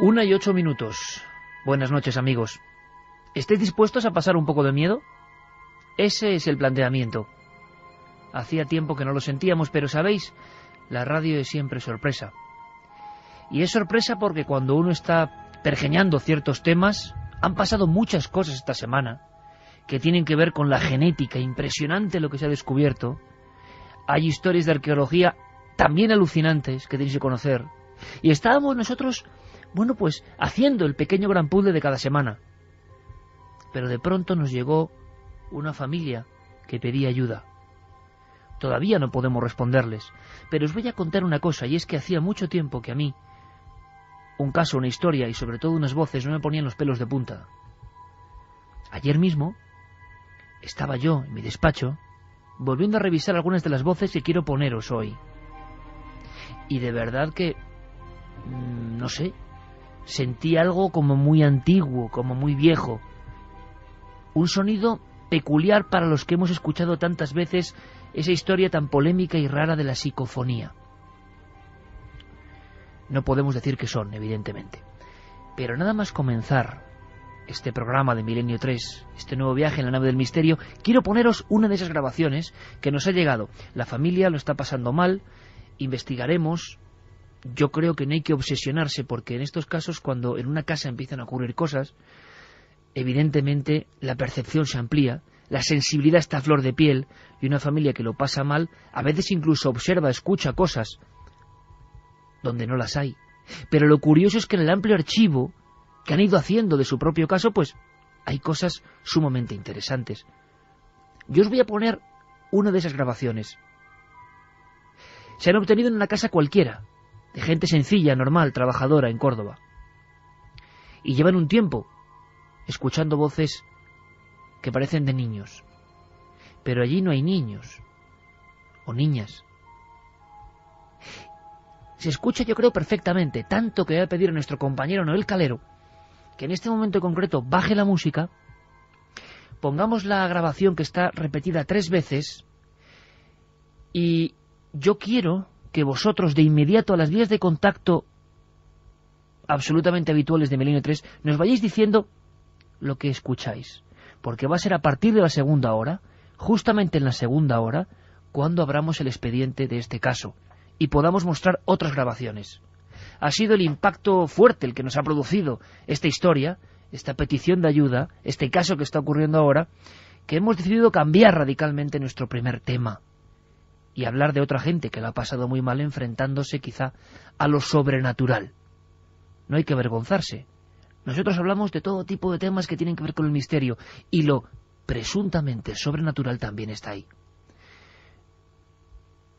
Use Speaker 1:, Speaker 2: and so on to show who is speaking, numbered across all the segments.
Speaker 1: 1:08. Buenas noches, amigos. ¿Estáis dispuestos a pasar un poco de miedo? Ese es el planteamiento. Hacía tiempo que no lo sentíamos, pero ¿sabéis? La radio es siempre sorpresa. Y es sorpresa porque cuando uno está pergeñando ciertos temas, han pasado muchas cosas esta semana que tienen que ver con la genética, impresionante lo que se ha descubierto. Hay historias de arqueología también alucinantes que tenéis que conocer. Y estábamos nosotros, bueno, pues haciendo el pequeño gran puzzle de cada semana. Pero de pronto nos llegó una familia que pedía ayuda. Todavía no podemos responderles, pero os voy a contar una cosa, y es que hacía mucho tiempo que a mí un caso, una historia y sobre todo unas voces no me ponían los pelos de punta. Ayer mismo estaba yo en mi despacho volviendo a revisar algunas de las voces que quiero poneros hoy. Y de verdad que, no sé, sentí algo como muy antiguo, como muy viejo. Un sonido peculiar para los que hemos escuchado tantas veces esa historia tan polémica y rara de la psicofonía. No podemos decir qué son, evidentemente. Pero nada más comenzar este programa de Milenio 3, este nuevo viaje en la nave del misterio, quiero poneros una de esas grabaciones que nos ha llegado. La familia lo está pasando mal, investigaremos. Yo creo que no hay que obsesionarse porque en estos casos, cuando en una casa empiezan a ocurrir cosas, evidentemente la percepción se amplía, la sensibilidad está a flor de piel, y una familia que lo pasa mal a veces incluso observa, escucha cosas donde no las hay. Pero lo curioso es que en el amplio archivo que han ido haciendo de su propio caso, pues hay cosas sumamente interesantes. Yo os voy a poner una de esas grabaciones. Se han obtenido en una casa cualquiera, de gente sencilla, normal, trabajadora en Córdoba. Y llevan un tiempo escuchando voces que parecen de niños. Pero allí no hay niños o niñas. Se escucha, yo creo, perfectamente, tanto que voy a pedir a nuestro compañero Noel Calero que en este momento concreto baje la música, pongamos la grabación que está repetida 3 veces, y yo quiero que vosotros de inmediato a las vías de contacto absolutamente habituales de Milenio 3 nos vayáis diciendo lo que escucháis, porque va a ser a partir de la segunda hora, justamente en la segunda hora, cuando abramos el expediente de este caso y podamos mostrar otras grabaciones. Ha sido el impacto fuerte el que nos ha producido esta historia, esta petición de ayuda, este caso que está ocurriendo ahora, que hemos decidido cambiar radicalmente nuestro primer tema y hablar de otra gente que la ha pasado muy mal enfrentándose quizá a lo sobrenatural. No hay que avergonzarse. Nosotros hablamos de todo tipo de temas que tienen que ver con el misterio, y lo presuntamente sobrenatural también está ahí.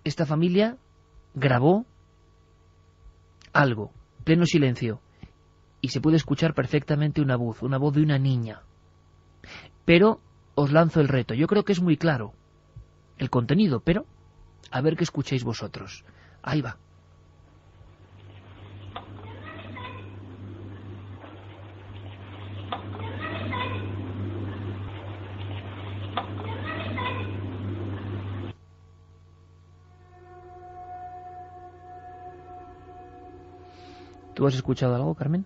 Speaker 1: Esta familia grabó algo, pleno silencio, y se puede escuchar perfectamente una voz de una niña. Pero os lanzo el reto. Yo creo que es muy claro el contenido, pero a ver qué escucháis vosotros. Ahí va. ¿Tú has escuchado algo, Carmen?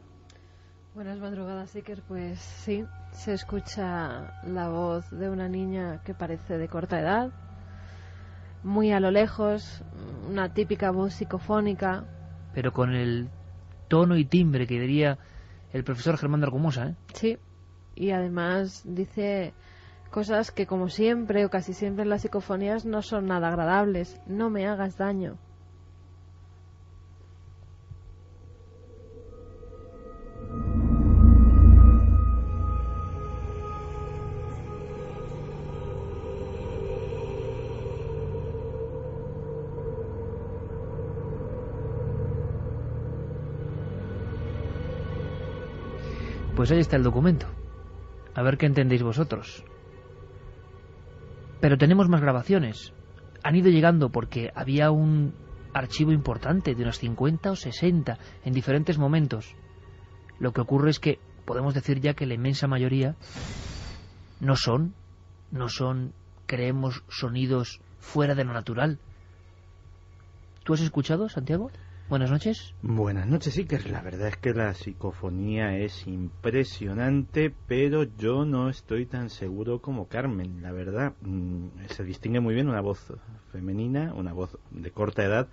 Speaker 2: Buenas madrugadas, Iker. Pues sí, se escucha la voz de una niña que parece de corta edad, muy a lo lejos, una típica voz psicofónica.
Speaker 1: Pero con el tono y timbre que diría el profesor Germán de Argumosa, ¿eh?
Speaker 2: Sí, y además dice cosas que, como siempre o casi siempre en las psicofonías, no son nada agradables. No me hagas daño.
Speaker 1: Pues ahí está el documento. A ver qué entendéis vosotros. Pero tenemos más grabaciones. Han ido llegando porque había un archivo importante de unos 50 o 60 en diferentes momentos. Lo que ocurre es que podemos decir ya que la inmensa mayoría no son, creemos, sonidos fuera de lo natural. ¿Tú has escuchado, Santiago? Buenas noches.
Speaker 3: Buenas noches, Iker. La verdad es que la psicofonía es impresionante, pero yo no estoy tan seguro como Carmen. La verdad, se distingue muy bien una voz femenina, una voz de corta edad,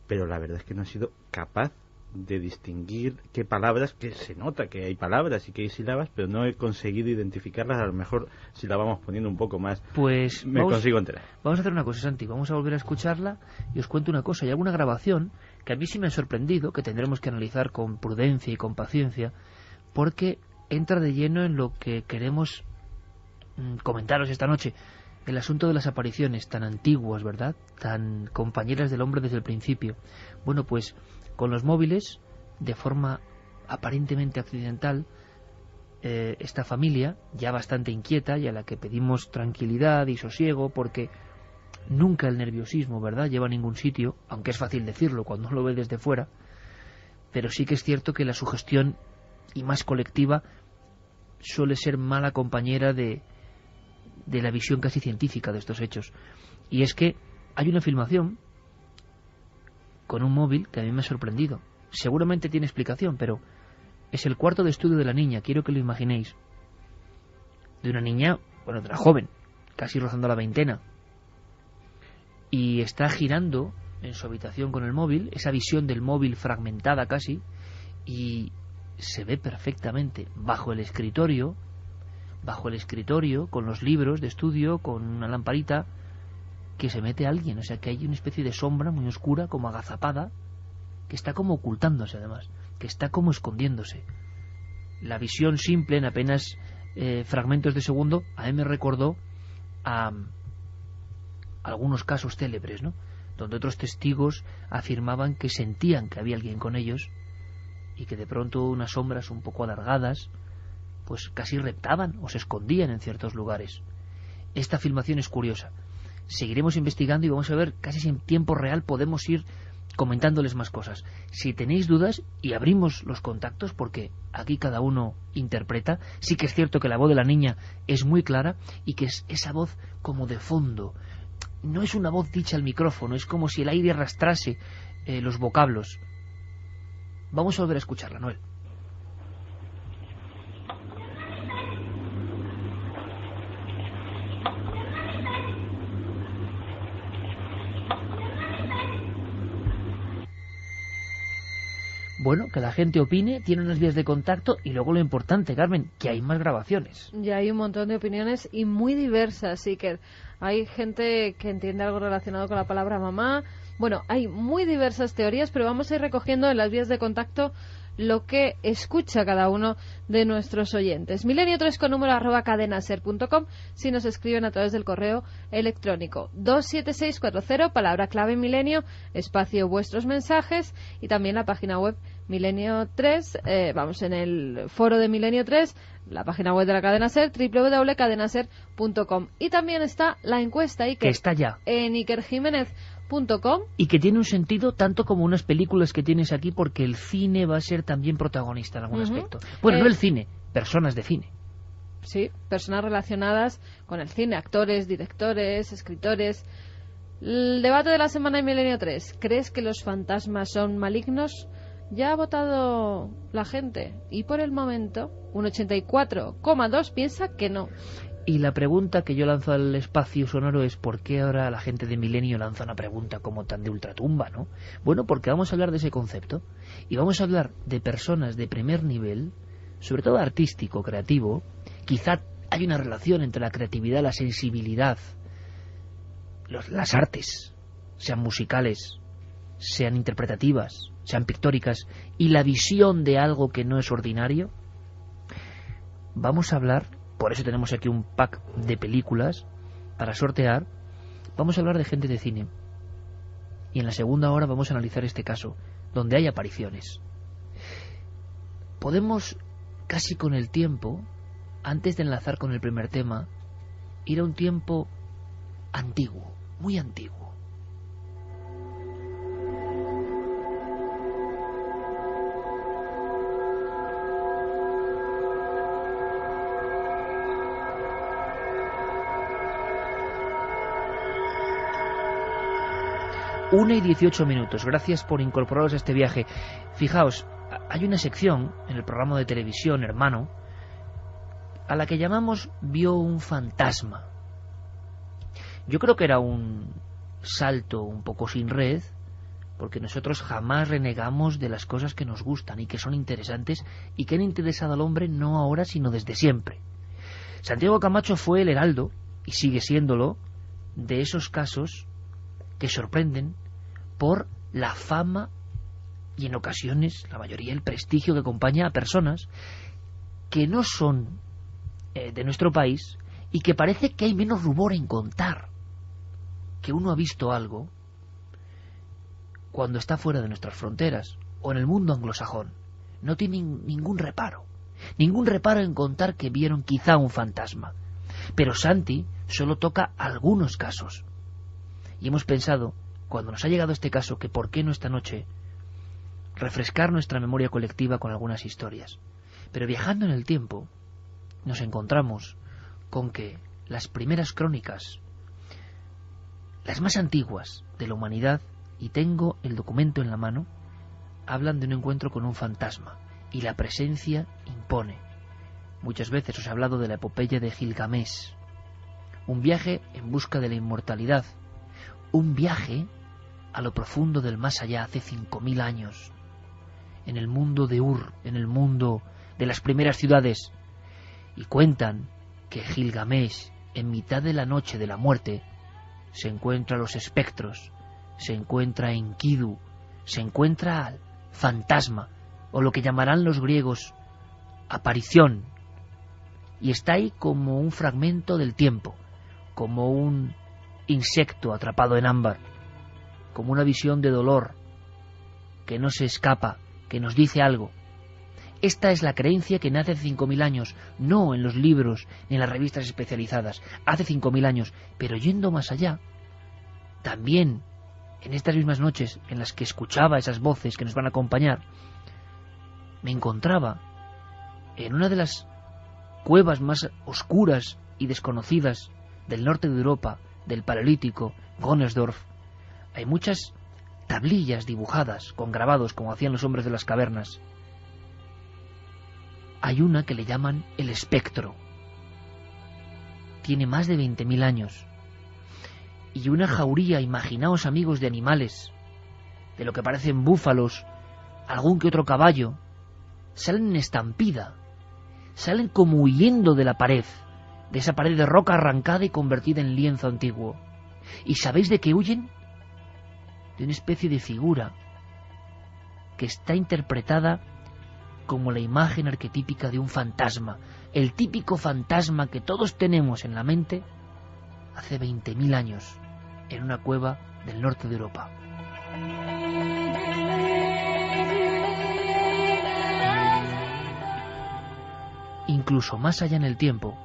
Speaker 3: pero la verdad es que no he sido capaz de distinguir qué palabras, que se nota que hay palabras y que hay sílabas, pero no he conseguido identificarlas. A lo mejor si la vamos poniendo un poco más,
Speaker 1: pues
Speaker 3: consigo enterar.
Speaker 1: Vamos a hacer una cosa, Santi, vamos a volver a escucharla y os cuento una cosa. Hay alguna grabación que a mí sí me ha sorprendido, que tendremos que analizar con prudencia y con paciencia, porque entra de lleno en lo que queremos comentaros esta noche, el asunto de las apariciones tan antiguas, ¿verdad?, tan compañeras del hombre desde el principio. Bueno, pues con los móviles, de forma aparentemente accidental, esta familia, ya bastante inquieta y a la que pedimos tranquilidad y sosiego, porque nunca el nerviosismo, ¿verdad?, lleva a ningún sitio, aunque es fácil decirlo cuando uno lo ve desde fuera, pero sí que es cierto que la sugestión, y más colectiva, suele ser mala compañera de la visión casi científica de estos hechos. Y es que hay una filmación con un móvil que a mí me ha sorprendido. Seguramente tiene explicación, pero es el cuarto de estudio de la niña, quiero que lo imaginéis. De una niña, bueno, de una joven, casi rozando la veintena. Y está girando en su habitación con el móvil, esa visión del móvil fragmentada casi, y se ve perfectamente bajo el escritorio, con los libros de estudio, con una lamparita, que se mete alguien. O sea, que hay una especie de sombra muy oscura, como agazapada, que está como ocultándose además, que está como escondiéndose. La visión simple, en apenas fragmentos de segundo, a mí me recordó a algunos casos célebres, ¿no?, donde otros testigos afirmaban que sentían que había alguien con ellos y que de pronto unas sombras un poco alargadas pues casi reptaban o se escondían en ciertos lugares. Esta filmación es curiosa. Seguiremos investigando y vamos a ver, casi en tiempo real podemos ir comentándoles más cosas. Si tenéis dudas, y abrimos los contactos, porque aquí cada uno interpreta, sí que es cierto que la voz de la niña es muy clara y que es esa voz como de fondo. No es una voz dicha al micrófono, es como si el aire arrastrase los vocablos. Vamos a volver a escucharla, Noel. Bueno, que la gente opine, tiene unas vías de contacto y luego lo importante, Carmen, que hay más grabaciones.
Speaker 2: Ya hay un montón de opiniones y muy diversas, sí que hay gente que entiende algo relacionado con la palabra mamá. Bueno, hay muy diversas teorías, pero vamos a ir recogiendo en las vías de contacto lo que escucha cada uno de nuestros oyentes. Milenio3 con número @cadenaser.com si nos escriben a través del correo electrónico 27640, palabra clave Milenio, espacio vuestros mensajes, y también la página web Milenio3, vamos, en el foro de Milenio3, la página web de la cadena SER, www.cadenaser.com, y también está la encuesta
Speaker 1: que está ya
Speaker 2: en ikerjimenez.com,
Speaker 1: y que tiene un sentido tanto como unas películas que tienes aquí, porque el cine va a ser también protagonista en algún aspecto. Bueno, no el cine, personas de cine.
Speaker 2: Sí, personas relacionadas con el cine, actores, directores, escritores. El debate de la semana en Milenio 3. ¿Crees que los fantasmas son malignos? Ya ha votado la gente y por el momento un 84,2 piensa que no.
Speaker 1: Y la pregunta que yo lanzo al espacio sonoro es: ¿por qué ahora la gente de Milenio lanza una pregunta como tan de ultratumba, no? Bueno, porque vamos a hablar de ese concepto y vamos a hablar de personas de primer nivel, sobre todo artístico, creativo. Quizá hay una relación entre la creatividad, la sensibilidad, las artes, sean musicales, sean interpretativas, sean pictóricas, y la visión de algo que no es ordinario. Vamos a hablar, por eso tenemos aquí un pack de películas para sortear. Vamos a hablar de gente de cine. Y en la segunda hora vamos a analizar este caso, donde hay apariciones. Podemos, casi con el tiempo, antes de enlazar con el primer tema, ir a un tiempo antiguo, muy antiguo. 1:18. Gracias por incorporaros a este viaje. Fijaos, hay una sección en el programa de televisión Hermano a la que llamamos Vio un fantasma. Yo creo que era un salto un poco sin red, porque nosotros jamás renegamos de las cosas que nos gustan y que son interesantes y que han interesado al hombre no ahora sino desde siempre. Santiago Camacho fue el heraldo, y sigue siéndolo, de esos casos que sorprenden por la fama y en ocasiones, la mayoría, el prestigio que acompaña a personas que no son de nuestro país y que parece que hay menos rubor en contar que uno ha visto algo cuando está fuera de nuestras fronteras o en el mundo anglosajón. No tienen ningún reparo en contar que vieron quizá un fantasma. Pero Santi solo toca algunos casos. Y hemos pensado, cuando nos ha llegado este caso, que por qué no esta noche refrescar nuestra memoria colectiva con algunas historias. Pero viajando en el tiempo, nos encontramos con que las primeras crónicas, las más antiguas de la humanidad, y tengo el documento en la mano, hablan de un encuentro con un fantasma, y la presencia impone. Muchas veces os he hablado de la epopeya de Gilgamesh, un viaje en busca de la inmortalidad, un viaje a lo profundo del más allá hace 5000 años, en el mundo de Ur, en el mundo de las primeras ciudades, y cuentan que Gilgamesh, en mitad de la noche de la muerte, se encuentra a los espectros, se encuentra a Enkidu, se encuentra al fantasma, o lo que llamarán los griegos aparición, y está ahí como un fragmento del tiempo, como un insecto atrapado en ámbar, como una visión de dolor que no se escapa, que nos dice algo. Esta es la creencia que nace hace 5000 años, no en los libros ni en las revistas especializadas, hace 5000 años, pero yendo más allá, también en estas mismas noches en las que escuchaba esas voces que nos van a acompañar, me encontraba en una de las cuevas más oscuras y desconocidas del norte de Europa, del Paleolítico, Gonnersdorf. Hay muchas tablillas dibujadas con grabados como hacían los hombres de las cavernas. Hay una que le llaman el espectro. Tiene más de 20.000 años. Y una jauría, imaginaos amigos, de animales, de lo que parecen búfalos, algún que otro caballo, salen en estampida, salen como huyendo de la pared, de esa pared de roca arrancada y convertida en lienzo antiguo. ¿Y sabéis de qué huyen? De una especie de figura que está interpretada como la imagen arquetípica de un fantasma, el típico fantasma que todos tenemos en la mente hace 20.000 años, en una cueva del norte de Europa. Incluso más allá en el tiempo,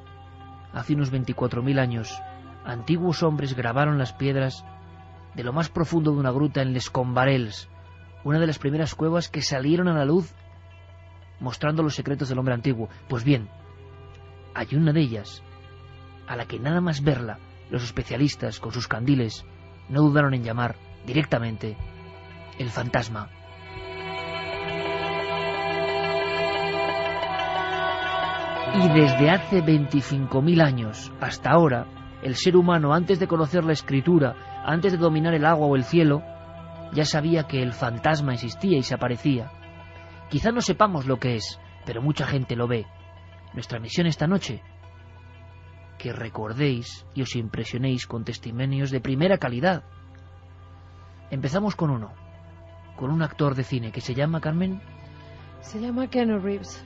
Speaker 1: hace unos 24.000 años, antiguos hombres grabaron las piedras de lo más profundo de una gruta en Les Combarels, una de las primeras cuevas que salieron a la luz mostrando los secretos del hombre antiguo. Pues bien, hay una de ellas a la que nada más verla, los especialistas con sus candiles no dudaron en llamar directamente el fantasma. Y desde hace 25.000 años hasta ahora, el ser humano, antes de conocer la escritura, antes de dominar el agua o el cielo, ya sabía que el fantasma existía y se aparecía. Quizá no sepamos lo que es, pero mucha gente lo ve. Nuestra misión esta noche, que recordéis y os impresionéis con testimonios de primera calidad. Empezamos con uno, con un actor de cine que se llama, Carmen...
Speaker 2: Se llama Keanu Reeves.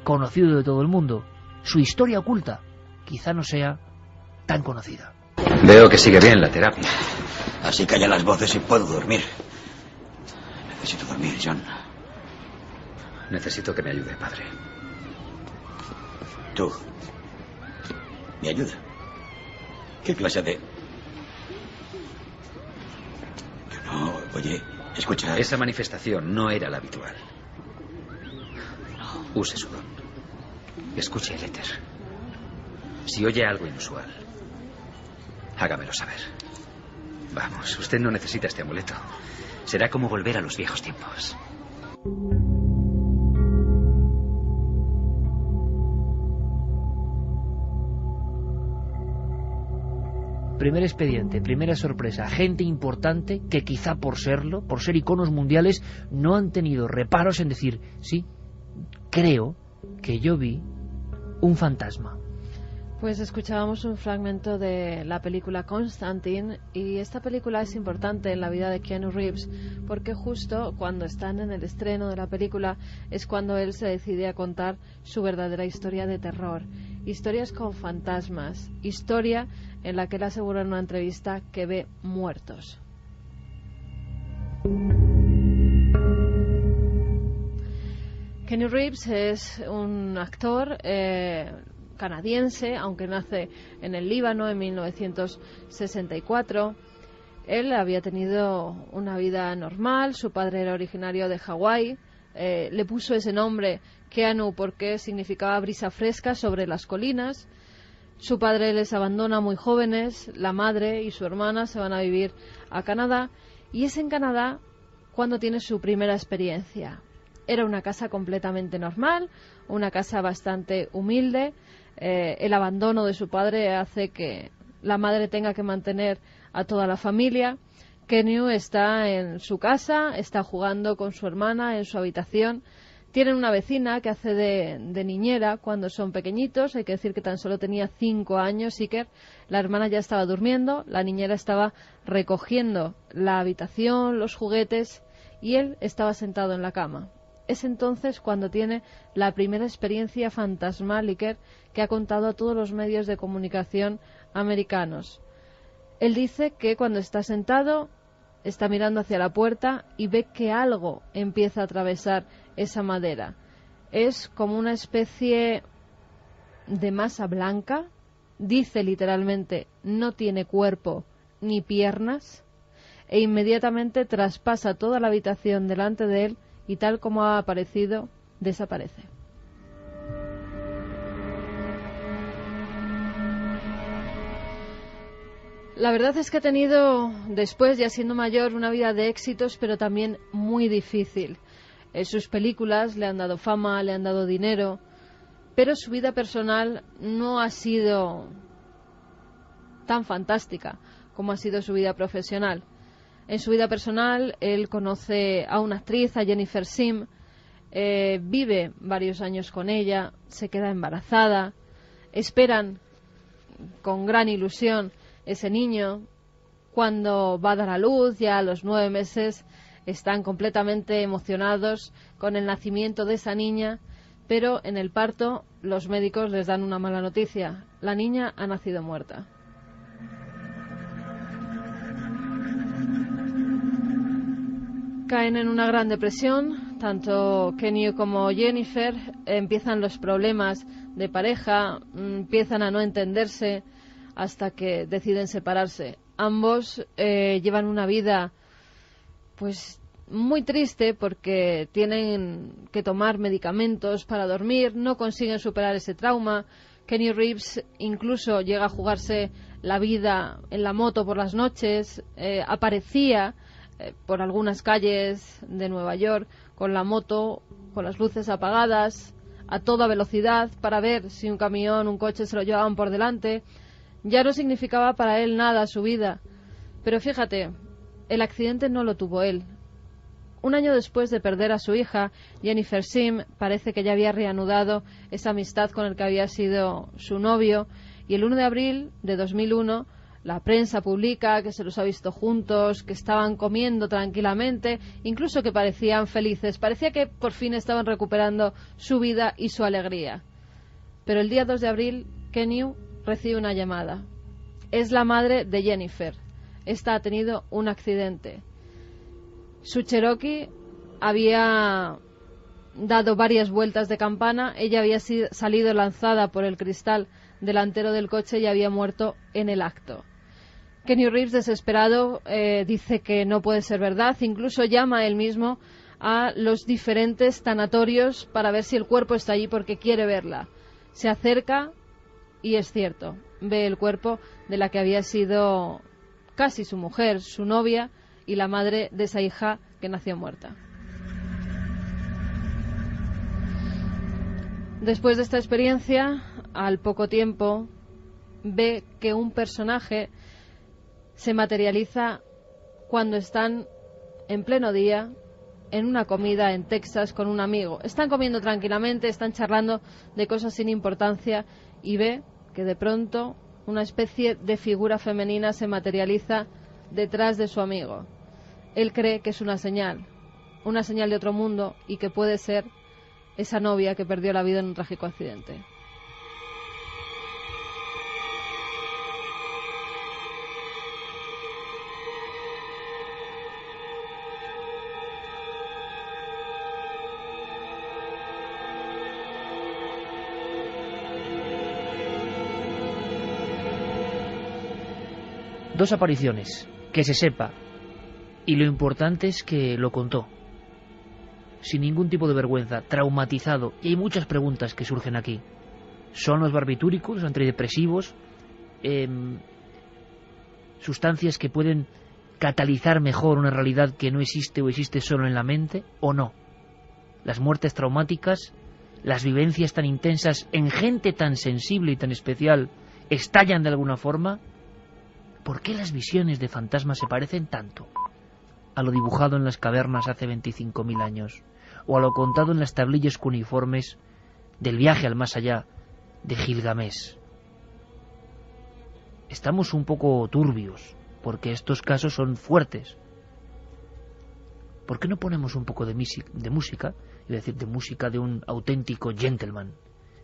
Speaker 1: Conocido de todo el mundo. Su historia oculta quizá no sea tan conocida.
Speaker 4: Veo que sigue bien la terapia.
Speaker 5: Así callan las voces y puedo dormir. Necesito dormir, John.
Speaker 4: Necesito que me ayude, padre.
Speaker 5: ¿Tú? ¿Me ayuda? ¿Qué clase de...? No, oye, escucha...
Speaker 4: Esa manifestación no era la habitual. Use su don. Escuche el éter. Si oye algo inusual, hágamelo saber. Vamos, usted no necesita este amuleto. Será como volver a los viejos tiempos.
Speaker 1: Primer expediente, primera sorpresa, gente importante que quizá por serlo, por ser iconos mundiales, no han tenido reparos en decir, sí, creo que yo vi un fantasma.
Speaker 2: Pues escuchábamos un fragmento de la película Constantine, y esta película es importante en la vida de Keanu Reeves porque justo cuando están en el estreno de la película es cuando él se decide a contar su verdadera historia de terror. Historias con fantasmas, historia en la que él asegura en una entrevista que ve muertos. Keanu Reeves es un actor canadiense, aunque nace en el Líbano en 1964. Él había tenido una vida normal, su padre era originario de Hawái, le puso ese nombre Keanu porque significaba brisa fresca sobre las colinas. Su padre les abandona muy jóvenes, la madre y su hermana se van a vivir a Canadá, y es en Canadá cuando tiene su primera experiencia. Era una casa completamente normal, una casa bastante humilde. El abandono de su padre hace que la madre tenga que mantener a toda la familia. Keanu está en su casa, está jugando con su hermana en su habitación. Tienen una vecina que hace de niñera cuando son pequeñitos. Hay que decir que tan solo tenía 5 años, Iker. La hermana ya estaba durmiendo, la niñera estaba recogiendo la habitación, los juguetes, y él estaba sentado en la cama. Es entonces cuando tiene la primera experiencia fantasmal, Iker, que ha contado a todos los medios de comunicación americanos. Él dice que cuando está sentado, está mirando hacia la puerta y ve que algo empieza a atravesar esa madera. Es como una especie de masa blanca. Dice literalmente, no tiene cuerpo ni piernas, e inmediatamente traspasa toda la habitación delante de él y tal como ha aparecido, desaparece. La verdad es que ha tenido, después, ya siendo mayor, una vida de éxitos, pero también muy difícil. Sus películas le han dado fama, le han dado dinero, pero su vida personal no ha sido tan fantástica como ha sido su vida profesional. En su vida personal, él conoce a una actriz, a Jennifer Sim, vive varios años con ella, se queda embarazada, esperan con gran ilusión ese niño. Cuando va a dar a luz, ya a los 9 meses, están completamente emocionados con el nacimiento de esa niña, pero en el parto los médicos les dan una mala noticia: la niña ha nacido muerta. Caen en una gran depresión, tanto Keanu como Jennifer. Empiezan los problemas de pareja, empiezan a no entenderse hasta que deciden separarse. Ambos llevan una vida pues muy triste porque tienen que tomar medicamentos para dormir, no consiguen superar ese trauma. Keanu Reeves incluso llega a jugarse la vida en la moto por las noches, aparecía por algunas calles de Nueva York con la moto, con las luces apagadas, a toda velocidad, para ver si un camión, un coche se lo llevaban por delante. Ya no significaba para él nada su vida. Pero fíjate, el accidente no lo tuvo él. Un año después de perder a su hija, Jennifer Sim parece que ya había reanudado esa amistad con el que había sido su novio, y el 1 de abril de 2001 la prensa publica que se los ha visto juntos, que estaban comiendo tranquilamente, incluso que parecían felices. Parecía que por fin estaban recuperando su vida y su alegría. Pero el día 2 de abril, Keanu recibe una llamada. Es la madre de Jennifer. Esta ha tenido un accidente. Su Cherokee había dado varias vueltas de campana. Ella había salido lanzada por el cristal delantero del coche y había muerto en el acto. Keanu Reeves, desesperado, dice que no puede ser verdad. Incluso llama él mismo a los diferentes tanatorios para ver si el cuerpo está allí porque quiere verla. Se acerca y es cierto, ve el cuerpo de la que había sido casi su mujer, su novia y la madre de esa hija que nació muerta. Después de esta experiencia, al poco tiempo, ve que un personaje se materializa cuando están en pleno día en una comida en Texas con un amigo. Están comiendo tranquilamente, están charlando de cosas sin importancia y ve que de pronto una especie de figura femenina se materializa detrás de su amigo. Él cree que es una señal de otro mundo y que puede ser esa novia que perdió la vida en un trágico accidente.
Speaker 1: Dos apariciones, que se sepa, y lo importante es que lo contó, sin ningún tipo de vergüenza, traumatizado, y hay muchas preguntas que surgen aquí. ¿Son los barbitúricos, los antidepresivos, sustancias que pueden catalizar mejor una realidad que no existe o existe solo en la mente, o no? Las muertes traumáticas, las vivencias tan intensas en gente tan sensible y tan especial, ¿estallan de alguna forma? ¿Por qué las visiones de fantasmas se parecen tanto a lo dibujado en las cavernas hace 25.000 años, o a lo contado en las tablillas cuneiformes del viaje al más allá de Gilgamesh? Estamos un poco turbios, porque estos casos son fuertes. ¿Por qué no ponemos un poco de música, iba a decir de música de un auténtico gentleman,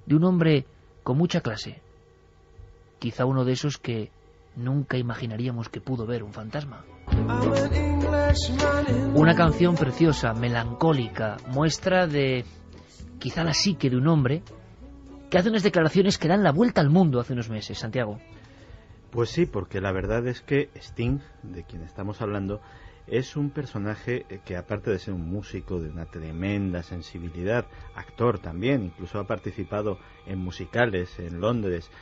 Speaker 1: de un hombre con mucha clase, quizá uno de esos que nunca imaginaríamos que pudo ver un fantasma? Una canción preciosa, melancólica, muestra de quizá la psique de un hombre que hace unas declaraciones que dan la vuelta al mundo hace unos meses, Santiago.
Speaker 3: Pues sí, porque la verdad es que Sting, de quien estamos hablando, es un personaje que, aparte de ser un músico de una tremenda sensibilidad, actor también, incluso ha participado en musicales en Londres,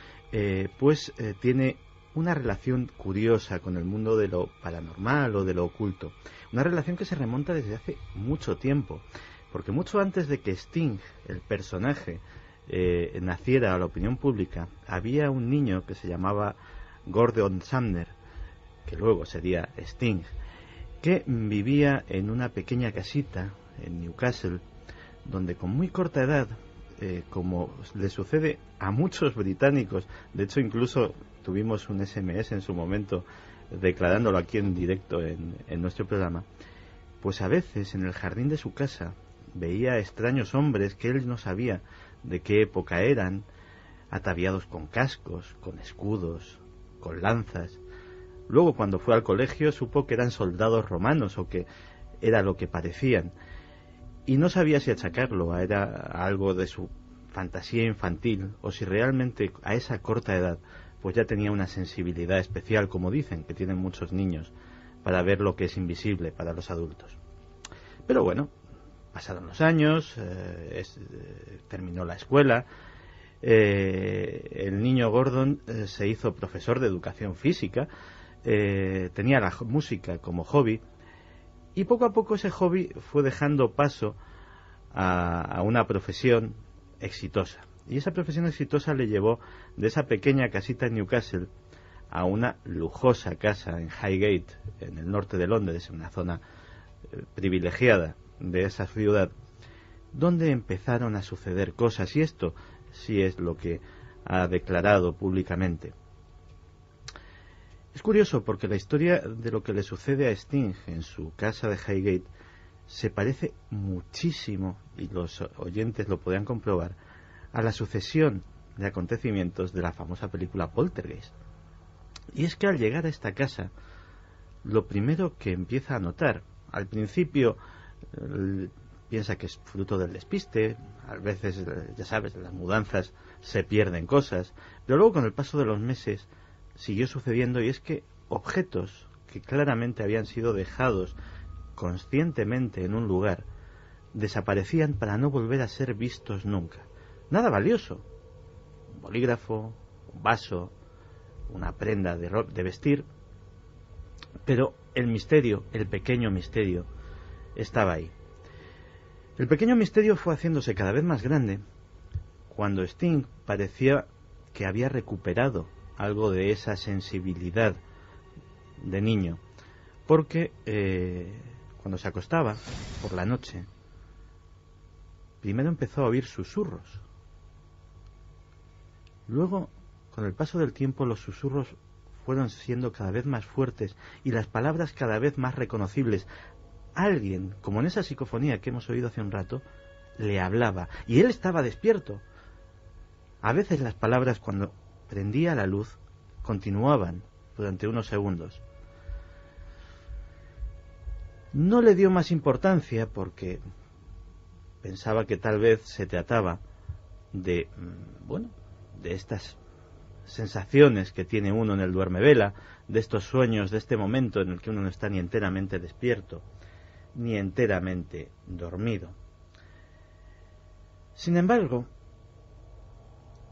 Speaker 3: tiene una relación curiosa con el mundo de lo paranormal o de lo oculto. Una relación que se remonta desde hace mucho tiempo, porque mucho antes de que Sting, el personaje, naciera a la opinión pública, había un niño que se llamaba Gordon Sumner, que luego sería Sting, que vivía en una pequeña casita en Newcastle, donde con muy corta edad, como le sucede a muchos británicos, de hecho incluso tuvimos un SMS en su momento declarándolo aquí en directo en nuestro programa, pues a veces en el jardín de su casa veía extraños hombres que él no sabía de qué época eran, ataviados con cascos, con escudos, con lanzas. Luego, cuando fue al colegio, supo que eran soldados romanos, o que era lo que parecían, y no sabía si achacarlo a algo de su fantasía infantil, o si realmente a esa corta edad pues ya tenía una sensibilidad especial, como dicen que tienen muchos niños, para ver lo que es invisible para los adultos. Pero bueno, pasaron los años, terminó la escuela, el niño Gordon se hizo profesor de educación física, tenía la música como hobby, y poco a poco ese hobby fue dejando paso a una profesión exitosa. Y esa profesión exitosa le llevó de esa pequeña casita en Newcastle a una lujosa casa en Highgate, en el norte de Londres, en una zona privilegiada de esa ciudad, donde empezaron a suceder cosas, y esto sí es lo que ha declarado públicamente. Es curioso porque la historia de lo que le sucede a Sting en su casa de Highgate se parece muchísimo, y los oyentes lo podrán comprobar, a la sucesión de acontecimientos de la famosa película Poltergeist. Y es que al llegar a esta casa, lo primero que empieza a notar, al principio piensa que es fruto del despiste, a veces, ya sabes, en las mudanzas se pierden cosas, pero luego con el paso de los meses siguió sucediendo, y es que objetos que claramente habían sido dejados conscientemente en un lugar desaparecían para no volver a ser vistos nunca. Nada valioso, un bolígrafo, un vaso, una prenda de vestir, Pero el misterio, el pequeño misterio, estaba ahí. El pequeño misterio fue haciéndose cada vez más grande cuando Sting parecía que había recuperado algo de esa sensibilidad de niño, porque cuando se acostaba por la noche, primero empezó a oír susurros. Luego, con el paso del tiempo, los susurros fueron siendo cada vez más fuertes y las palabras cada vez más reconocibles. Alguien, como en esa psicofonía que hemos oído hace un rato, le hablaba y él estaba despierto. A veces las palabras, cuando prendía la luz, continuaban durante unos segundos. No le dio más importancia porque pensaba que tal vez se trataba de, de estas sensaciones que tiene uno en el duermevela, de estos sueños, de este momento en el que uno no está ni enteramente despierto, ni enteramente dormido. Sin embargo,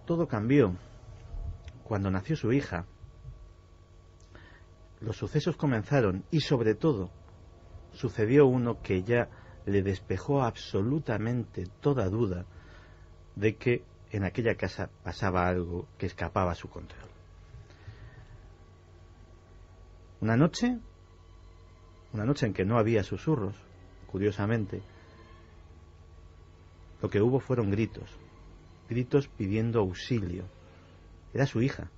Speaker 3: todo cambió cuando nació su hija. Los sucesos comenzaron y, sobre todo, sucedió uno que ya le despejó absolutamente toda duda de que en aquella casa pasaba algo que escapaba a su control. Una noche en que no había susurros, curiosamente, lo que hubo fueron gritos pidiendo auxilio. Era su hija.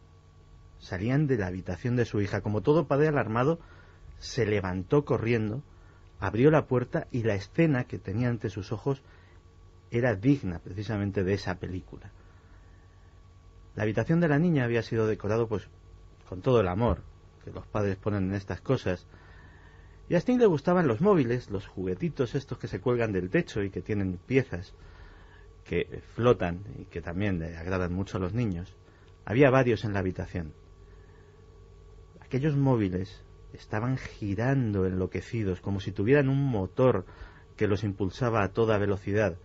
Speaker 3: Salían de la habitación de su hija. Como todo padre alarmado, se levantó corriendo, abrió la puerta y la escena que tenía ante sus ojos era digna precisamente de esa película. La habitación de la niña había sido decorado pues con todo el amor que los padres ponen en estas cosas. Y a Sting le gustaban los móviles, los juguetitos estos que se cuelgan del techo y que tienen piezas que flotan y que también le agradan mucho a los niños. Había varios en la habitación. Aquellos móviles estaban girando enloquecidos, como si tuvieran un motor que los impulsaba a toda velocidad.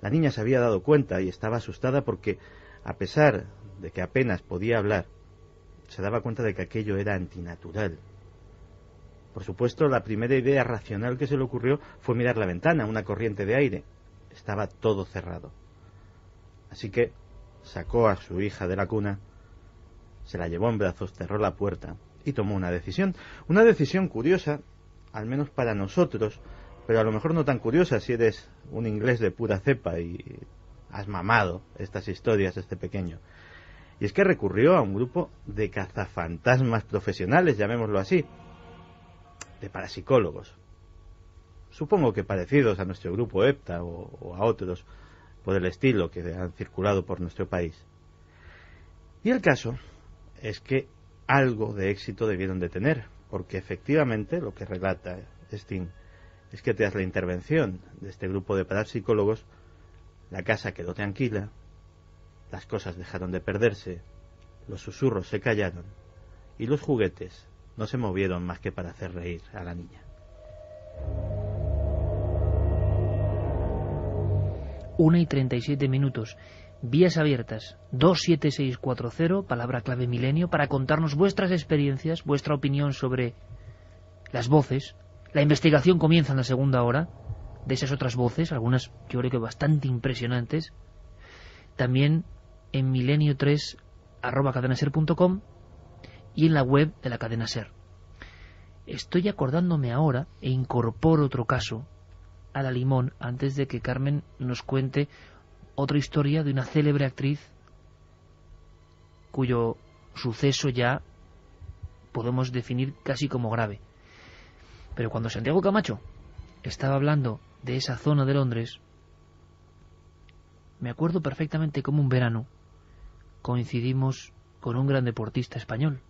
Speaker 3: La niña se había dado cuenta y estaba asustada porque, a pesar de que apenas podía hablar, se daba cuenta de que aquello era antinatural. Por supuesto, la primera idea racional que se le ocurrió fue mirar la ventana, una corriente de aire. Estaba todo cerrado. Así que sacó a su hija de la cuna, se la llevó en brazos, cerró la puerta y tomó una decisión. Una decisión curiosa, al menos para nosotros, pero a lo mejor no tan curiosa si eres un inglés de pura cepa y has mamado estas historias desde pequeño. Y es que recurrió a un grupo de cazafantasmas profesionales, llamémoslo así, de parapsicólogos. Supongo que parecidos a nuestro grupo EPTA o a otros por el estilo que han circulado por nuestro país. Y el caso es que algo de éxito debieron de tener, porque efectivamente lo que relata Sting es que tras la intervención de este grupo de parapsicólogos, la casa quedó tranquila, las cosas dejaron de perderse, los susurros se callaron y los juguetes no se movieron más que para hacer reír a la niña.
Speaker 1: 1:37. Vías abiertas 27640, palabra clave milenio, para contarnos vuestras experiencias, vuestra opinión sobre las voces. La investigación comienza en la segunda hora de esas otras voces, algunas yo creo que bastante impresionantes. También en milenio3@cadenaser.com y en la web de la cadena SER. Estoy acordándome ahora e incorporo otro caso a la limón antes de que Carmen nos cuente otra historia de una célebre actriz cuyo suceso ya podemos definir casi como grave. Pero cuando Santiago Camacho estaba hablando de esa zona de Londres, me acuerdo perfectamente cómo un verano coincidimos con un gran deportista español.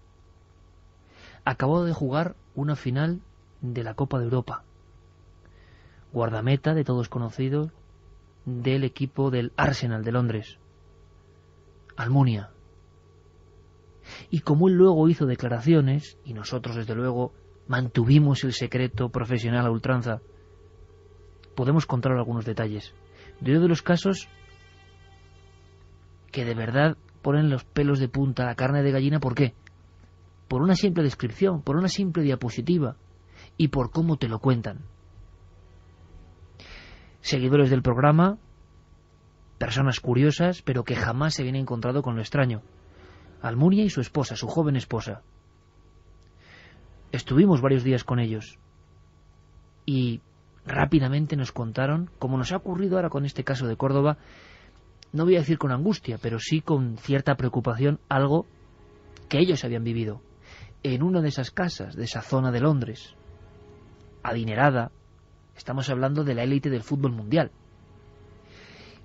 Speaker 1: Acabó de jugar una final de la Copa de Europa. Guardameta de todos conocidos del equipo del Arsenal de Londres, Almunia. Y como él luego hizo declaraciones, y nosotros desde luego mantuvimos el secreto profesional a ultranza, podemos contar algunos detalles de uno de los casos que de verdad ponen los pelos de punta, la carne de gallina. ¿Por qué? por una simple descripción, por una simple diapositiva y por cómo te lo cuentan. Seguidores del programa, personas curiosas, pero que jamás se habían encontrado con lo extraño. Almunia y su esposa, su joven esposa. Estuvimos varios días con ellos y rápidamente nos contaron, como nos ha ocurrido ahora con este caso de Córdoba, no voy a decir con angustia, pero sí con cierta preocupación, algo que ellos habían vivido en una de esas casas, de esa zona de Londres, adinerada. Estamos hablando de la élite del fútbol mundial.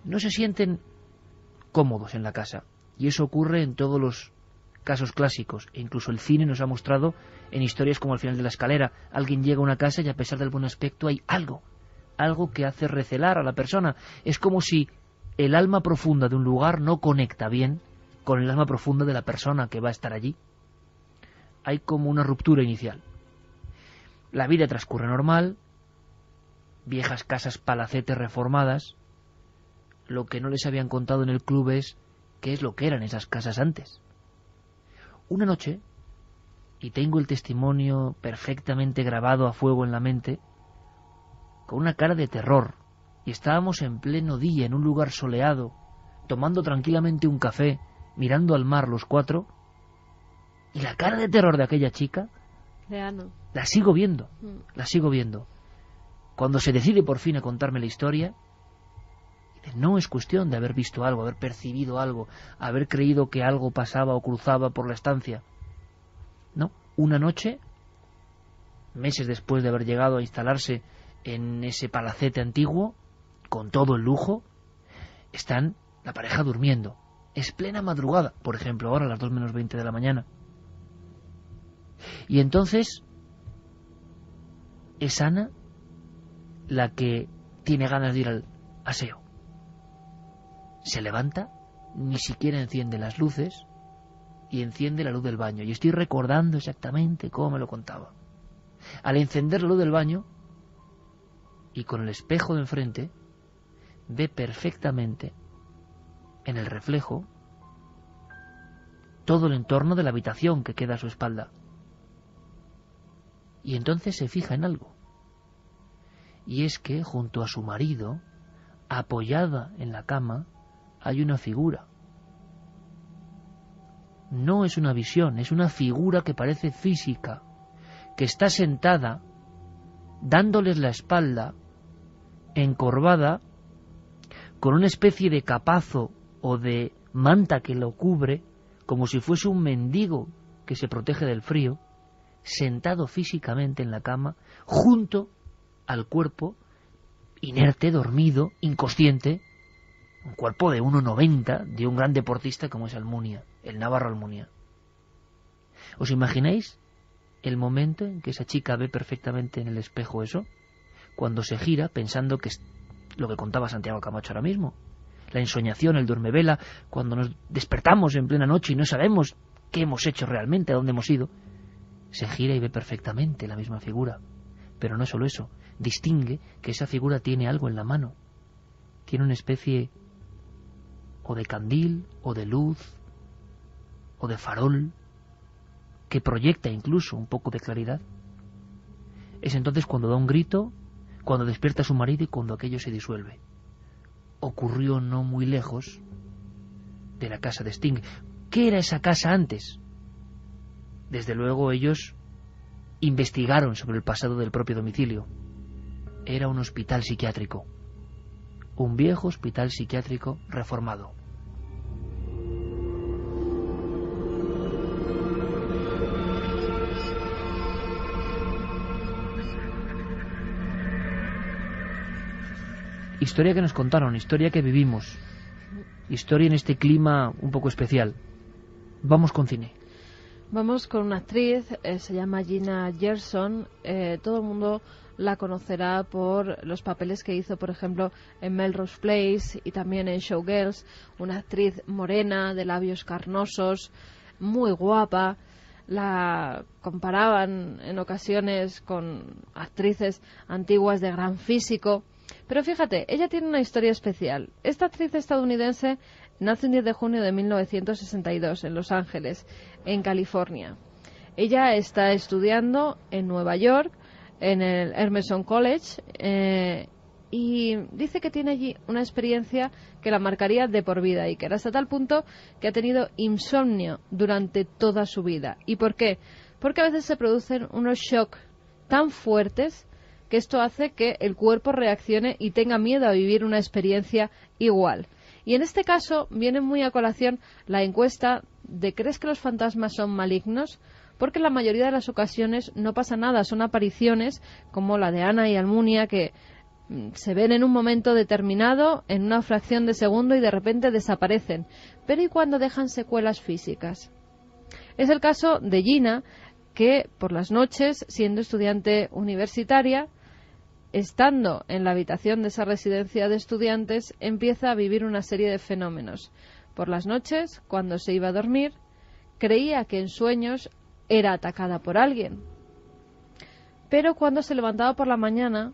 Speaker 1: No se sienten cómodos en la casa, y eso ocurre en todos los casos clásicos, e incluso el cine nos ha mostrado en historias como Al final de la escalera. Alguien llega a una casa y a pesar del buen aspecto hay algo que hace recelar a la persona. Es como si el alma profunda de un lugar no conecta bien con el alma profunda de la persona que va a estar allí. Hay como una ruptura inicial. La vida transcurre normal, viejas casas palacetes reformadas. Lo que no les habían contado en el club es qué es lo que eran esas casas antes. Una noche, y tengo el testimonio perfectamente grabado a fuego en la mente, con una cara de terror, y estábamos en pleno día en un lugar soleado, tomando tranquilamente un café, mirando al mar los cuatro, y la cara de terror de aquella chica la sigo viendo, Cuando se decide por fin a contarme la historia, no es cuestión de haber visto algo, haber percibido algo, haber creído que algo pasaba o cruzaba por la estancia. No, una noche, meses después de haber llegado a instalarse en ese palacete antiguo, con todo el lujo, están la pareja durmiendo. Es plena madrugada, por ejemplo, ahora a las 2 menos 20 de la mañana. Y entonces es Ana la que tiene ganas de ir al aseo. Se levanta, ni siquiera enciende las luces y enciende la luz del baño. Y estoy recordando exactamente cómo me lo contaba. Al encender la luz del baño y con el espejo de enfrente, ve perfectamente en el reflejo todo el entorno de la habitación que queda a su espalda. Y entonces se fija en algo. Y es que junto a su marido, apoyada en la cama, hay una figura. No es una visión, es una figura que parece física, que está sentada, dándoles la espalda, encorvada, con una especie de capazo o de manta que lo cubre, como si fuese un mendigo que se protege del frío, sentado físicamente en la cama, junto al cuerpo, inerte, dormido, inconsciente, un cuerpo de 1,90 de un gran deportista como es Almunia, el navarro Almunia. ¿Os imagináis el momento en que esa chica ve perfectamente en el espejo eso? Cuando se gira pensando que es lo que contaba Santiago Camacho ahora mismo. La ensoñación, el duermevela, cuando nos despertamos en plena noche y no sabemos qué hemos hecho realmente, a dónde hemos ido. Se gira y ve perfectamente la misma figura. Pero no solo eso, distingue que esa figura tiene algo en la mano. Tiene una especie o de candil, o de luz, o de farol, que proyecta incluso un poco de claridad. Es entonces cuando da un grito, cuando despierta a su marido y cuando aquello se disuelve. Ocurrió no muy lejos de la casa de Sting. ¿Qué era esa casa antes? Desde luego ellos investigaron sobre el pasado del propio domicilio. Era un hospital psiquiátrico. Un viejo hospital psiquiátrico reformado. Historia que nos contaron, historia que vivimos, historia en este clima un poco especial. Vamos con cine.
Speaker 2: Vamos con una actriz, se llama Gina Gerson. Todo el mundo la conocerá por los papeles que hizo, por ejemplo, en Melrose Place y también en Showgirls. Una actriz morena, de labios carnosos, muy guapa. La comparaban en ocasiones con actrices antiguas de gran físico. Pero fíjate, ella tiene una historia especial. Esta actriz estadounidense nace un 10 de junio de 1962 en Los Ángeles, en California. Ella está estudiando en Nueva York, en el Emerson College, y dice que tiene allí una experiencia que la marcaría de por vida, y que era hasta tal punto que ha tenido insomnio durante toda su vida. ¿Y por qué? Porque a veces se producen unos shocks tan fuertes que esto hace que el cuerpo reaccione y tenga miedo a vivir una experiencia igual. Y en este caso viene muy a colación la encuesta de ¿crees que los fantasmas son malignos? Porque en la mayoría de las ocasiones no pasa nada, son apariciones como la de Ana y Almunia que se ven en un momento determinado, en una fracción de segundo, y de repente desaparecen. Pero ¿y cuando dejan secuelas físicas? Es el caso de Gina, que por las noches, siendo estudiante universitaria, estando en la habitación de esa residencia de estudiantes, empieza a vivir una serie de fenómenos. Por las noches, cuando se iba a dormir, creía que en sueños era atacada por alguien. Pero cuando se levantaba por la mañana,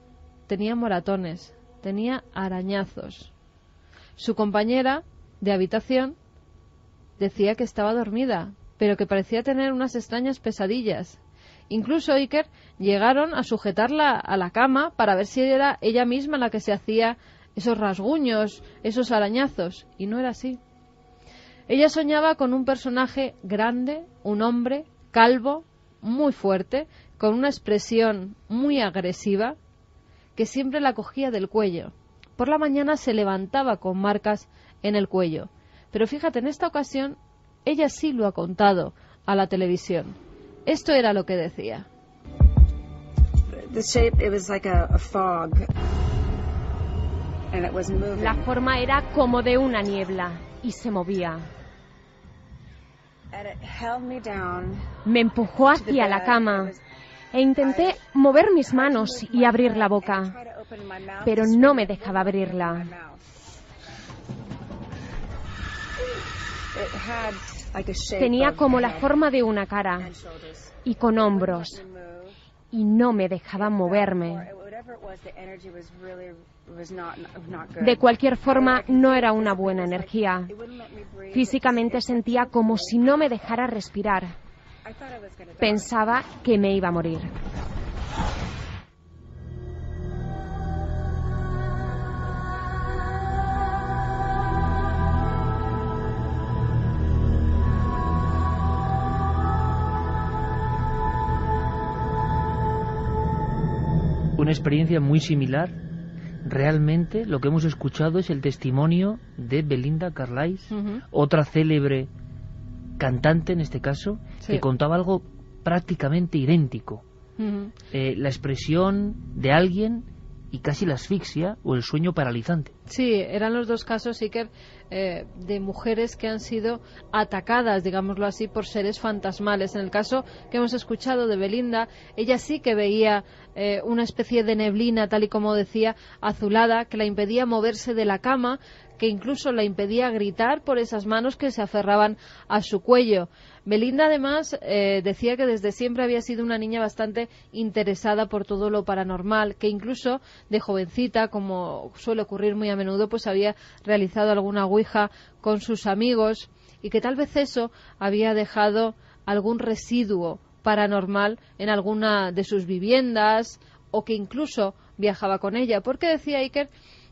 Speaker 2: tenía moratones, tenía arañazos. Su compañera de habitación decía que estaba dormida, pero que parecía tener unas extrañas pesadillas. Incluso Iker llegaron a sujetarla a la cama para ver si era ella misma la que se hacía esos rasguños, esos arañazos, y no era así. Ella soñaba con un personaje grande, un hombre calvo, muy fuerte, con una expresión muy agresiva, que siempre la cogía del cuello. Por la mañana se levantaba con marcas en el cuello. Pero fíjate, en esta ocasión, ella sí lo ha contado a la televisión. Esto era lo que decía.
Speaker 6: La forma era como de una niebla y se movía. Me empujó hacia la cama e intenté mover mis manos y abrir la boca, pero no me dejaba abrirla. Tenía como la forma de una cara y con hombros, y no me dejaba moverme. De cualquier forma, no era una buena energía. Físicamente sentía como si no me dejara respirar. Pensaba que me iba a morir.
Speaker 1: Una experiencia muy similar. Realmente lo que hemos escuchado es el testimonio de Belinda Carlisle, otra célebre cantante en este caso,
Speaker 2: sí,
Speaker 1: que contaba algo prácticamente idéntico. La expresión de alguien y casi la asfixia o el sueño paralizante.
Speaker 2: Sí, eran los dos casos, Iker, de mujeres que han sido atacadas, digámoslo así, por seres fantasmales. En el caso que hemos escuchado de Belinda, ella sí que veía una especie de neblina, tal y como decía, azulada, que la impedía moverse de la cama, que incluso la impedía gritar por esas manos que se aferraban a su cuello. Belinda, además, decía que desde siempre había sido una niña bastante interesada por todo lo paranormal, que incluso de jovencita, como suele ocurrir muy a menudo, pues había realizado alguna ouija con sus amigos, y que tal vez eso había dejado algún residuo paranormal en alguna de sus viviendas, o que incluso viajaba con ella, porque decía Iker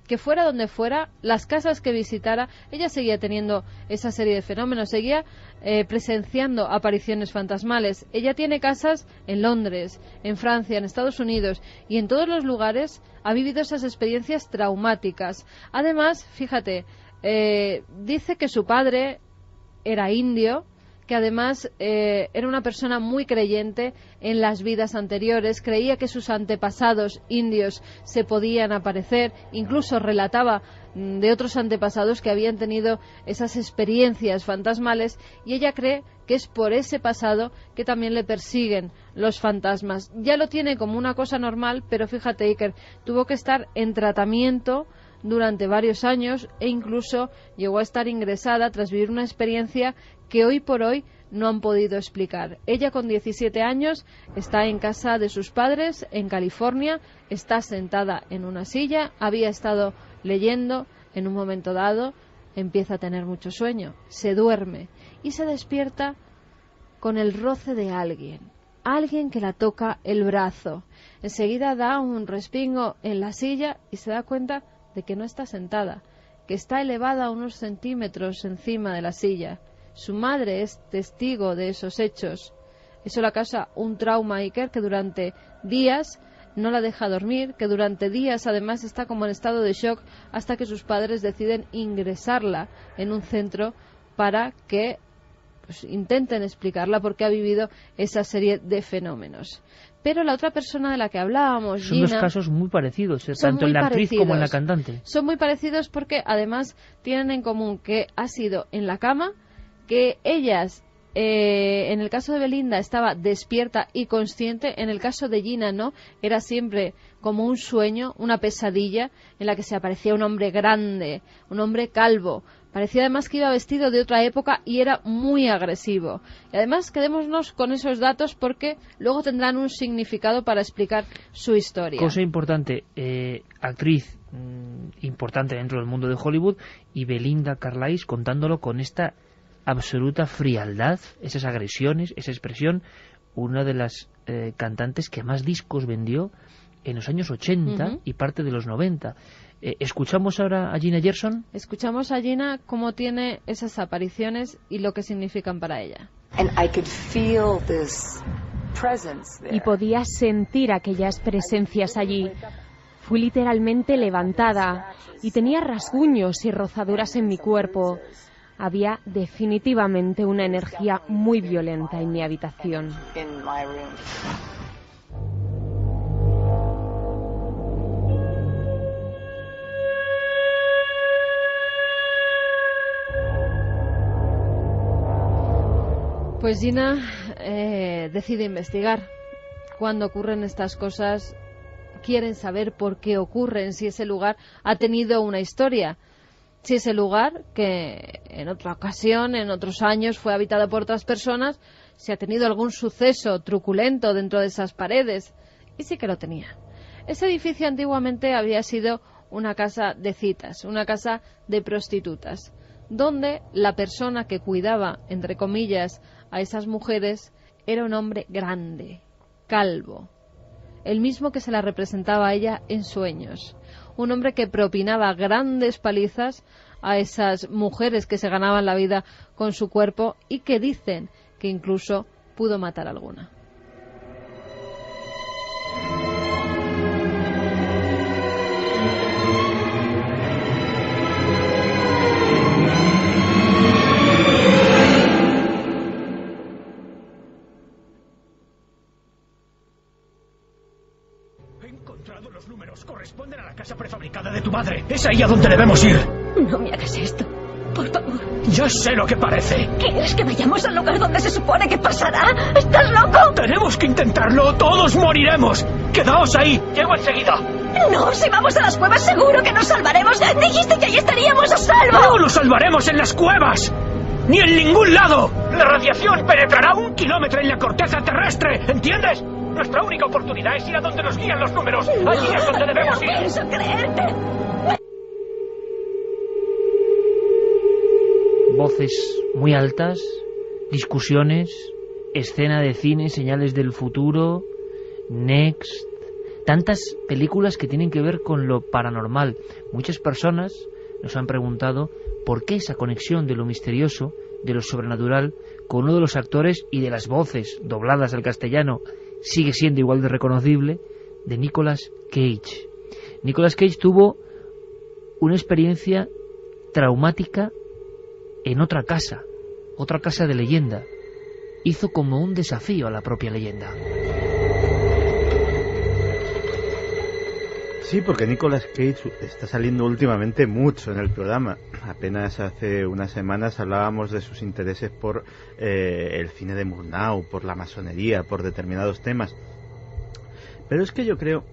Speaker 2: que fuera donde fuera, las casas que visitara, ella seguía teniendo esa serie de fenómenos, seguía presenciando apariciones fantasmales. Ella tiene casas en Londres, en Francia, en Estados Unidos, y en todos los lugares ha vivido esas experiencias traumáticas. Además, fíjate, dice que su padre era indio, que además era una persona muy creyente en las vidas anteriores, creía que sus antepasados indios se podían aparecer, incluso relataba de otros antepasados que habían tenido esas experiencias fantasmales, y ella cree que es por ese pasado que también le persiguen los fantasmas. Ya lo tiene como una cosa normal, pero fíjate, Iker, tuvo que estar en tratamiento durante varios años e incluso llegó a estar ingresada tras vivir una experiencia que hoy por hoy no han podido explicar. Ella, con 17 años, está en casa de sus padres en California, está sentada en una silla, había estado leyendo, en un momento dado empieza a tener mucho sueño, se duerme y se despierta con el roce de alguien que la toca el brazo. Enseguida da un respingo en la silla y se da cuenta de que no está sentada, que está elevada unos centímetros encima de la silla. Su madre es testigo de esos hechos. Eso le causa un trauma a Iker, que durante días no la deja dormir, que durante días además está como en estado de shock, hasta que sus padres deciden ingresarla en un centro para que intenten explicarla por qué ha vivido esa serie de fenómenos. Pero la otra persona de la que hablábamos,
Speaker 1: son
Speaker 2: Gina,
Speaker 1: dos casos muy parecidos, tanto en la actriz como en la cantante.
Speaker 2: Son muy parecidos porque además tienen en común que ha sido en la cama, que ellas, en el caso de Belinda, estaba despierta y consciente. En el caso de Gina no, era siempre como un sueño, una pesadilla en la que se aparecía un hombre grande, un hombre calvo. Parecía además que iba vestido de otra época y era muy agresivo. Y además quedémonos con esos datos porque luego tendrán un significado para explicar su historia.
Speaker 1: Cosa importante, actriz importante dentro del mundo de Hollywood, y Belinda Carlisle contándolo con esta absoluta frialdad, esas agresiones, esa expresión, una de las cantantes que más discos vendió en los años 80 y parte de los 90. ¿Escuchamos ahora a Gina Gerson?
Speaker 2: Escuchamos a Gina cómo tiene esas apariciones y lo que significan para ella.
Speaker 6: Y podía sentir aquellas presencias allí. Fui literalmente levantada y tenía rasguños y rozaduras en mi cuerpo. Había definitivamente una energía muy violenta en mi habitación.
Speaker 2: Pues Gina decide investigar. Cuando ocurren estas cosas, quieren saber por qué ocurren, si ese lugar ha tenido una historia. Si ese lugar, que en otra ocasión, en otros años, fue habitado por otras personas, si ha tenido algún suceso truculento dentro de esas paredes. Y sí que lo tenía. Ese edificio antiguamente había sido una casa de citas, una casa de prostitutas, donde la persona que cuidaba, entre comillas, a esas mujeres era un hombre grande, calvo, el mismo que se la representaba a ella en sueños. Un hombre que propinaba grandes palizas a esas mujeres que se ganaban la vida con su cuerpo y que dicen que incluso pudo matar a alguna.
Speaker 7: Los números corresponden a la casa prefabricada de tu madre. Es ahí a donde debemos ir.
Speaker 8: No me hagas esto, por favor.
Speaker 7: Ya sé lo que parece.
Speaker 8: ¿Quieres que vayamos al lugar donde se supone que pasará? ¿Estás loco?
Speaker 7: Tenemos que intentarlo, todos moriremos. Quedaos ahí, llego enseguida.
Speaker 8: No, si vamos a las cuevas seguro que nos salvaremos. Dijiste que ahí estaríamos a salvo.
Speaker 7: No nos salvaremos en las cuevas, ni en ningún lado. La radiación penetrará 1 kilómetro en la corteza terrestre, ¿entiendes? Nuestra única oportunidad es ir a donde nos guían los números.
Speaker 8: No,
Speaker 7: allí es donde debemos ir.
Speaker 8: No pienso creerte.
Speaker 1: Voces muy altas, discusiones, escena de cine, señales del futuro, Next, tantas películas que tienen que ver con lo paranormal. Muchas personas nos han preguntado por qué esa conexión de lo misterioso, de lo sobrenatural, con uno de los actores y de las voces dobladas al castellano sigue siendo igual de reconocible, de Nicolas Cage. Nicolas Cage tuvo una experiencia traumática en otra casa de leyenda. Hizo como un desafío a la propia leyenda.
Speaker 3: Sí, porque Nicolas Cage está saliendo últimamente mucho en el programa. Apenas hace unas semanas hablábamos de sus intereses por el cine de Murnau, por la masonería, por determinados temas. Pero es que yo creo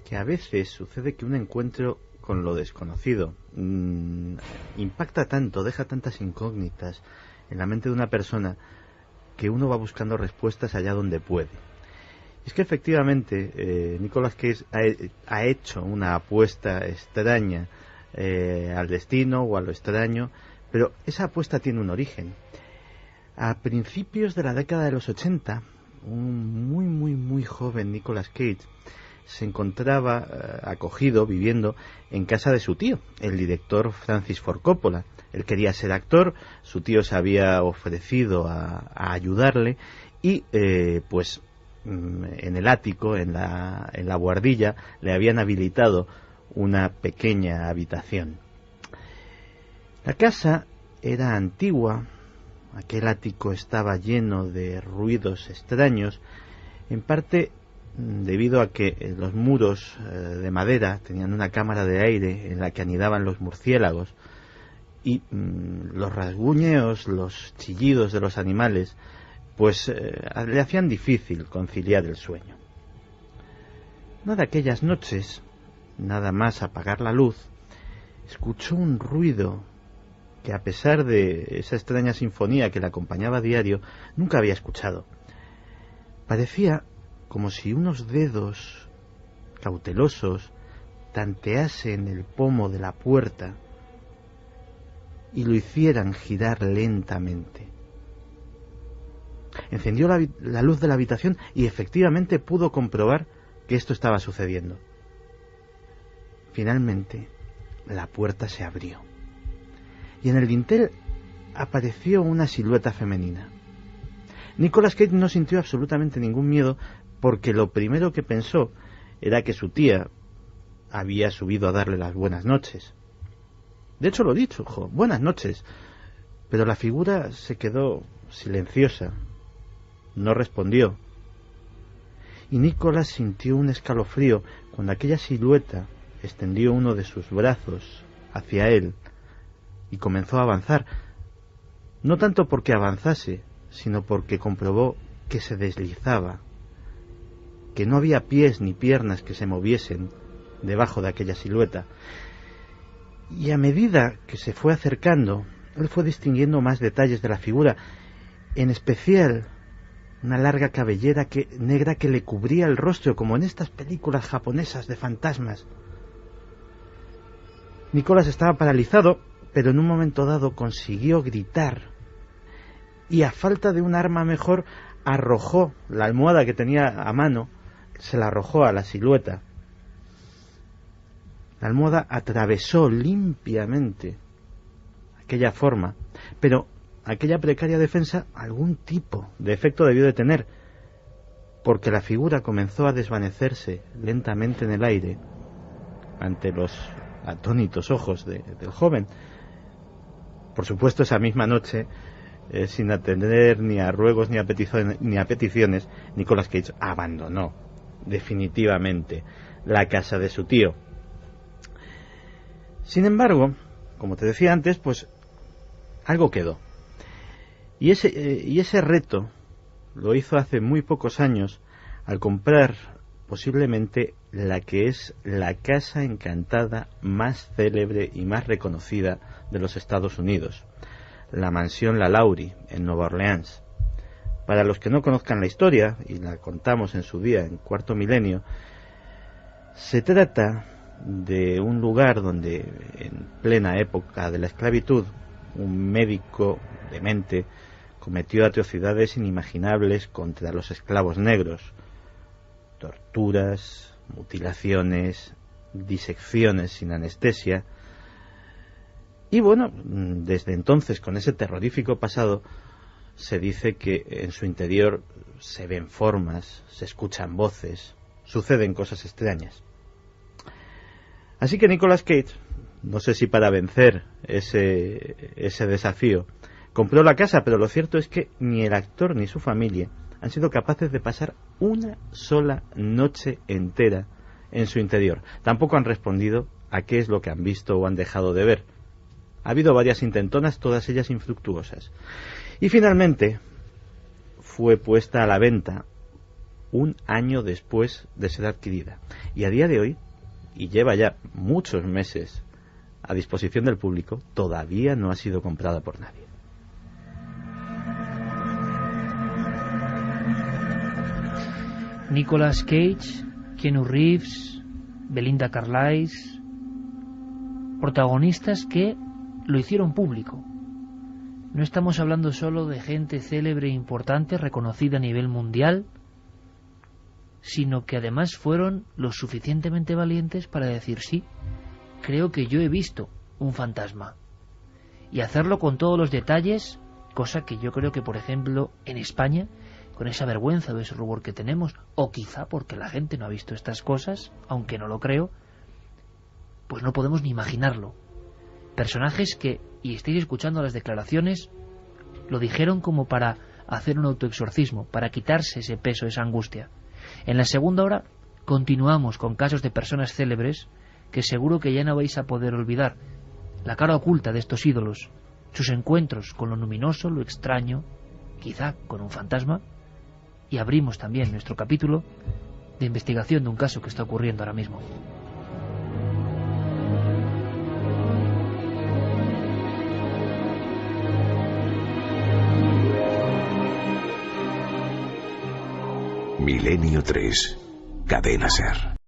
Speaker 3: que a veces sucede que un encuentro con lo desconocido impacta tanto, deja tantas incógnitas en la mente de una persona que uno va buscando respuestas allá donde puede. Es que efectivamente Nicolas Cage ha hecho una apuesta extraña al destino o a lo extraño, pero esa apuesta tiene un origen. A principios de la década de los 80, un muy joven Nicolas Cage se encontraba acogido, viviendo en casa de su tío, el director Francis Ford Coppola. Él quería ser actor, su tío se había ofrecido a ayudarle y pues en el ático, en la buhardilla, le habían habilitado una pequeña habitación. La casa era antigua, aquel ático estaba lleno de ruidos extraños, en parte debido a que los muros de madera tenían una cámara de aire en la que anidaban los murciélagos y los rasguñeos, los chillidos de los animales, pues le hacían difícil conciliar el sueño. Una de aquellas noches, nada más apagar la luz, escuchó un ruido que, a pesar de esa extraña sinfonía que le acompañaba a diario, nunca había escuchado. Parecía como si unos dedos cautelosos tanteasen el pomo de la puerta y lo hicieran girar lentamente. Encendió la luz de la habitación y efectivamente pudo comprobar que esto estaba sucediendo. Finalmente, la puerta se abrió y en el dintel apareció una silueta femenina. Nicolas Cage no sintió absolutamente ningún miedo, porque lo primero que pensó era que su tía había subido a darle las buenas noches. De hecho lo dicho, buenas noches, pero la figura se quedó silenciosa, no respondió, y Nicolas sintió un escalofrío cuando aquella silueta extendió uno de sus brazos hacia él y comenzó a avanzar, no tanto porque avanzase, sino porque comprobó que se deslizaba, que no había pies ni piernas que se moviesen debajo de aquella silueta. Y a medida que se fue acercando, él fue distinguiendo más detalles de la figura, en especial una larga cabellera negra que le cubría el rostro, como en estas películas japonesas de fantasmas. Nicolas estaba paralizado, pero en un momento dado consiguió gritar, y a falta de un arma mejor, arrojó la almohada que tenía a mano, se la arrojó a la silueta. La almohada atravesó limpiamente aquella forma, pero aquella precaria defensa algún tipo de efecto debió de tener, porque la figura comenzó a desvanecerse lentamente en el aire ante los atónitos ojos del joven. Por supuesto, esa misma noche, sin atender ni a ruegos ni a peticiones, Nicolas Cage abandonó definitivamente la casa de su tío. Sin embargo, como te decía antes, pues algo quedó. Y ese reto lo hizo hace muy pocos años al comprar posiblemente la que es la casa encantada más célebre y más reconocida de los Estados Unidos, la mansión Lalaurie en Nueva Orleans. Para los que no conozcan la historia, y la contamos en su día en Cuarto Milenio, se trata de un lugar donde en plena época de la esclavitud un médico demente cometió atrocidades inimaginables contra los esclavos negros: torturas, mutilaciones, disecciones sin anestesia. Y bueno, desde entonces, con ese terrorífico pasado, se dice que en su interior se ven formas, se escuchan voces, suceden cosas extrañas. Así que Nicolas Cage, no sé si para vencer ese desafío, compró la casa, pero lo cierto es que ni el actor ni su familia han sido capaces de pasar una sola noche entera en su interior. Tampoco han respondido a qué es lo que han visto o han dejado de ver. Ha habido varias intentonas, todas ellas infructuosas. Y finalmente fue puesta a la venta un año después de ser adquirida. Y a día de hoy, y lleva ya muchos meses a disposición del público, todavía no ha sido comprada por nadie.
Speaker 1: Nicolas Cage, Keanu Reeves, Belinda Carlisle, protagonistas que lo hicieron público. No estamos hablando solo de gente célebre e importante, reconocida a nivel mundial, sino que además fueron lo suficientemente valientes para decir sí, creo que yo he visto un fantasma. Y hacerlo con todos los detalles, cosa que yo creo que, por ejemplo, en España, con esa vergüenza o ese rubor que tenemos, o quizá porque la gente no ha visto estas cosas, aunque no lo creo, pues no podemos ni imaginarlo. Personajes que, y estáis escuchando las declaraciones, lo dijeron como para hacer un autoexorcismo, para quitarse ese peso, esa angustia. En la segunda hora continuamos con casos de personas célebres que seguro que ya no vais a poder olvidar. La cara oculta de estos ídolos, sus encuentros con lo luminoso, lo extraño, quizá con un fantasma, y abrimos también nuestro capítulo de investigación de un caso que está ocurriendo ahora mismo.
Speaker 9: Milenio 3, Cadena SER.